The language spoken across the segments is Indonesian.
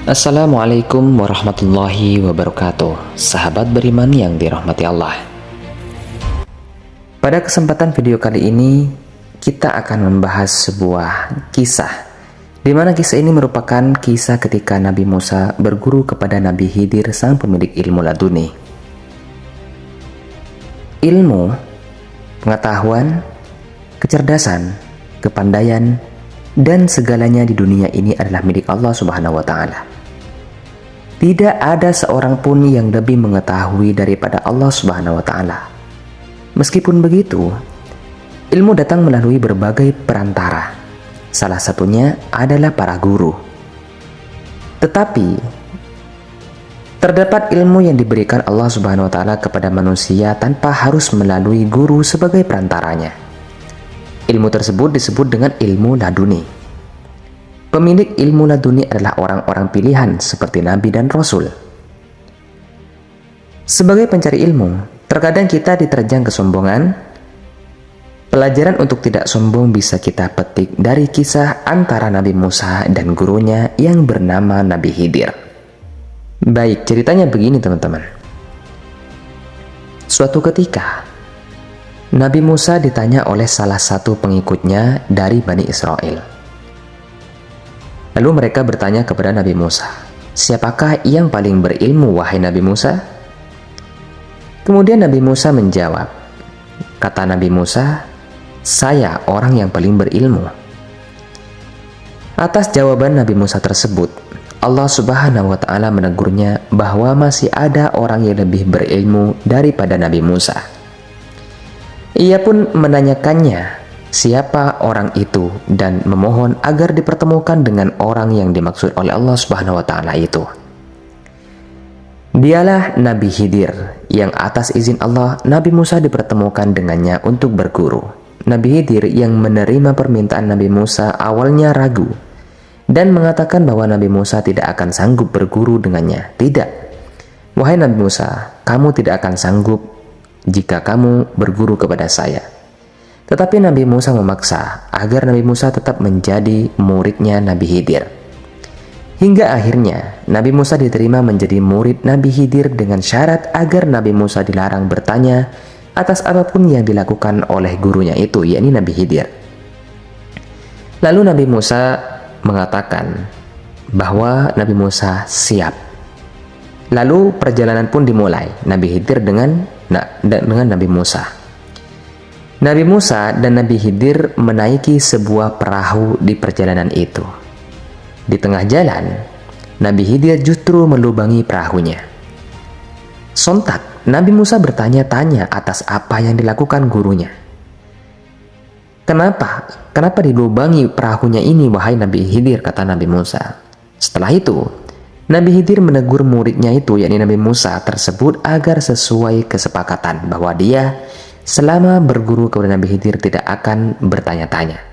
Assalamualaikum warahmatullahi wabarakatuh. Sahabat beriman yang dirahmati Allah. Pada kesempatan video kali ini kita akan membahas sebuah kisah di mana kisah ini merupakan kisah ketika Nabi Musa berguru kepada Nabi Khidir, sang pemilik ilmu laduni. Ilmu, pengetahuan, kecerdasan, kepandaian, dan segalanya di dunia ini adalah milik Allah Subhanahu wa Ta'ala. Tidak ada seorang pun yang lebih mengetahui daripada Allah Subhanahu wa Ta'ala. Meskipun begitu, ilmu datang melalui berbagai perantara. Salah satunya adalah para guru. Tetapi terdapat ilmu yang diberikan Allah Subhanahu wa Ta'ala kepada manusia tanpa harus melalui guru sebagai perantaranya. Ilmu tersebut disebut dengan ilmu laduni. Pemilik ilmu laduni adalah orang-orang pilihan seperti Nabi dan Rasul. Sebagai pencari ilmu, terkadang kita diterjang kesombongan. Pelajaran untuk tidak sombong bisa kita petik dari kisah antara Nabi Musa dan gurunya yang bernama Nabi Khidir. Baik, ceritanya begini teman-teman. Suatu ketika, Nabi Musa ditanya oleh salah satu pengikutnya dari Bani Israel. Lalu mereka bertanya kepada Nabi Musa, "Siapakah yang paling berilmu, wahai Nabi Musa?" Kemudian Nabi Musa menjawab. Kata Nabi Musa, "Saya orang yang paling berilmu." Atas jawaban Nabi Musa tersebut, Allah Subhanahu wa Ta'ala menegurnya bahwa masih ada orang yang lebih berilmu daripada Nabi Musa. Ia pun menanyakannya siapa orang itu dan memohon agar dipertemukan dengan orang yang dimaksud oleh Allah Subhanahu wa Ta'ala itu. Dialah Nabi Khidir yang atas izin Allah Nabi Musa dipertemukan dengannya untuk berguru. Nabi Khidir yang menerima permintaan Nabi Musa awalnya ragu dan mengatakan bahwa Nabi Musa tidak akan sanggup berguru dengannya. Tidak, wahai Nabi Musa, kamu tidak akan sanggup jika kamu berguru kepada saya. Tetapi Nabi Musa memaksa agar Nabi Musa tetap menjadi muridnya Nabi Khidir. Hingga akhirnya Nabi Musa diterima menjadi murid Nabi Khidir dengan syarat agar Nabi Musa dilarang bertanya atas apapun yang dilakukan oleh gurunya itu, yakni Nabi Khidir. Lalu Nabi Musa mengatakan bahwa Nabi Musa siap. Lalu perjalanan pun dimulai, Nabi Khidir dengan Nabi Musa. Nabi Musa dan Nabi Khidir menaiki sebuah perahu di perjalanan itu. Di tengah jalan, Nabi Khidir justru melubangi perahunya. Sontak, Nabi Musa bertanya-tanya atas apa yang dilakukan gurunya. Kenapa dilubangi perahunya ini, wahai Nabi Khidir, kata Nabi Musa. Setelah itu, Nabi Khidir menegur muridnya itu, yakni Nabi Musa tersebut, agar sesuai kesepakatan bahwa dia selama berguru kepada Nabi Khidir tidak akan bertanya-tanya.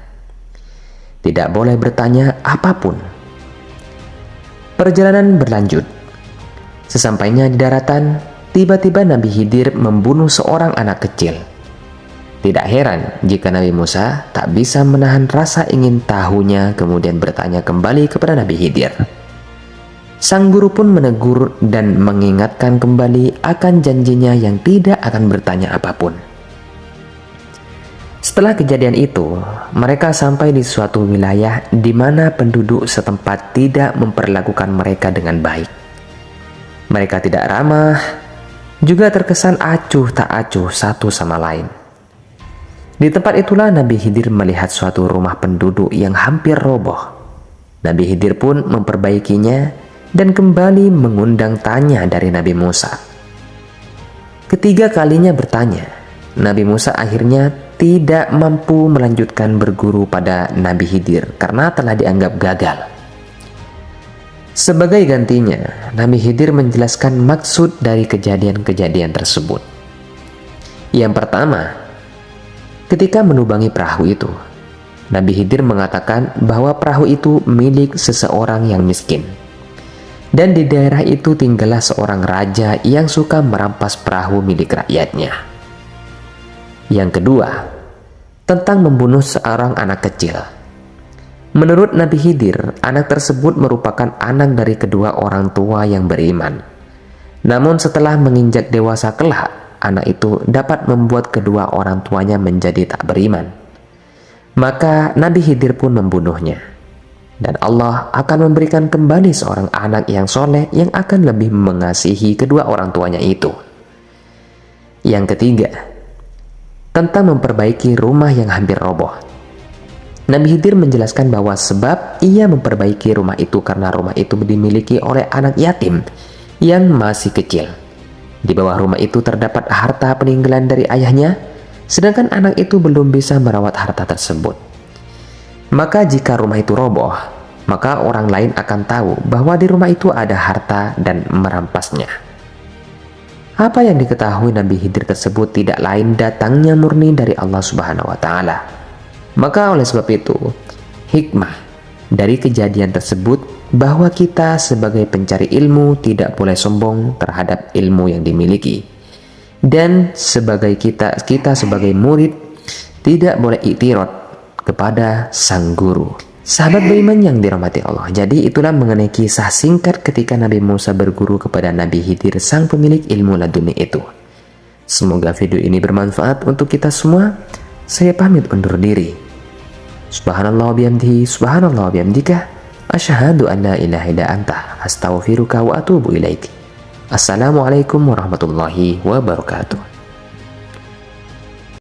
Tidak boleh bertanya apapun. Perjalanan berlanjut. Sesampainya di daratan, tiba-tiba Nabi Khidir membunuh seorang anak kecil. Tidak heran jika Nabi Musa tak bisa menahan rasa ingin tahunya, kemudian bertanya kembali kepada Nabi Khidir. Sang guru pun menegur dan mengingatkan kembali akan janjinya yang tidak akan bertanya apapun. Setelah kejadian itu, mereka sampai di suatu wilayah di mana penduduk setempat tidak memperlakukan mereka dengan baik. Mereka tidak ramah, juga terkesan acuh tak acuh satu sama lain. Di tempat itulah Nabi Khidir melihat suatu rumah penduduk yang hampir roboh. Nabi Khidir pun memperbaikinya dan kembali mengundang tanya dari Nabi Musa. Ketiga kalinya bertanya, Nabi Musa akhirnya tidak mampu melanjutkan berguru pada Nabi Khidir karena telah dianggap gagal. Sebagai gantinya, Nabi Khidir menjelaskan maksud dari kejadian-kejadian tersebut. Yang pertama, ketika menubangi perahu itu, Nabi Khidir mengatakan bahwa perahu itu milik seseorang yang miskin. Dan di daerah itu tinggallah seorang raja yang suka merampas perahu milik rakyatnya. Yang kedua, tentang membunuh seorang anak kecil. Menurut Nabi Khidir, anak tersebut merupakan anak dari kedua orang tua yang beriman. Namun setelah menginjak dewasa kelak, anak itu dapat membuat kedua orang tuanya menjadi tak beriman. Maka Nabi Khidir pun membunuhnya. Dan Allah akan memberikan kembali seorang anak yang soleh yang akan lebih mengasihi kedua orang tuanya itu. Yang ketiga, tentang memperbaiki rumah yang hampir roboh. Nabi Khidir menjelaskan bahwa sebab ia memperbaiki rumah itu karena rumah itu dimiliki oleh anak yatim yang masih kecil. Di bawah rumah itu terdapat harta peninggalan dari ayahnya, sedangkan anak itu belum bisa merawat harta tersebut. Maka jika rumah itu roboh, maka orang lain akan tahu bahwa di rumah itu ada harta dan merampasnya. Apa yang diketahui Nabi Khidir tersebut tidak lain datangnya murni dari Allah Subhanahu wa Ta'ala. Maka oleh sebab itu, hikmah dari kejadian tersebut bahwa kita sebagai pencari ilmu tidak boleh sombong terhadap ilmu yang dimiliki, dan sebagai kita sebagai murid tidak boleh iktirad kepada sang guru. Sahabat beriman yang dirahmati Allah, jadi itulah mengenai kisah singkat ketika Nabi Musa berguru kepada Nabi Khidir, sang pemilik ilmu laduni itu. Semoga video ini bermanfaat untuk kita semua. Saya pamit undur diri. Subhanallah bihamdihi, subhanallah bihamdika, asyhadu an la ilaha illa anta, astaghfiruka wa atubu ilaik. Assalamualaikum warahmatullahi wabarakatuh.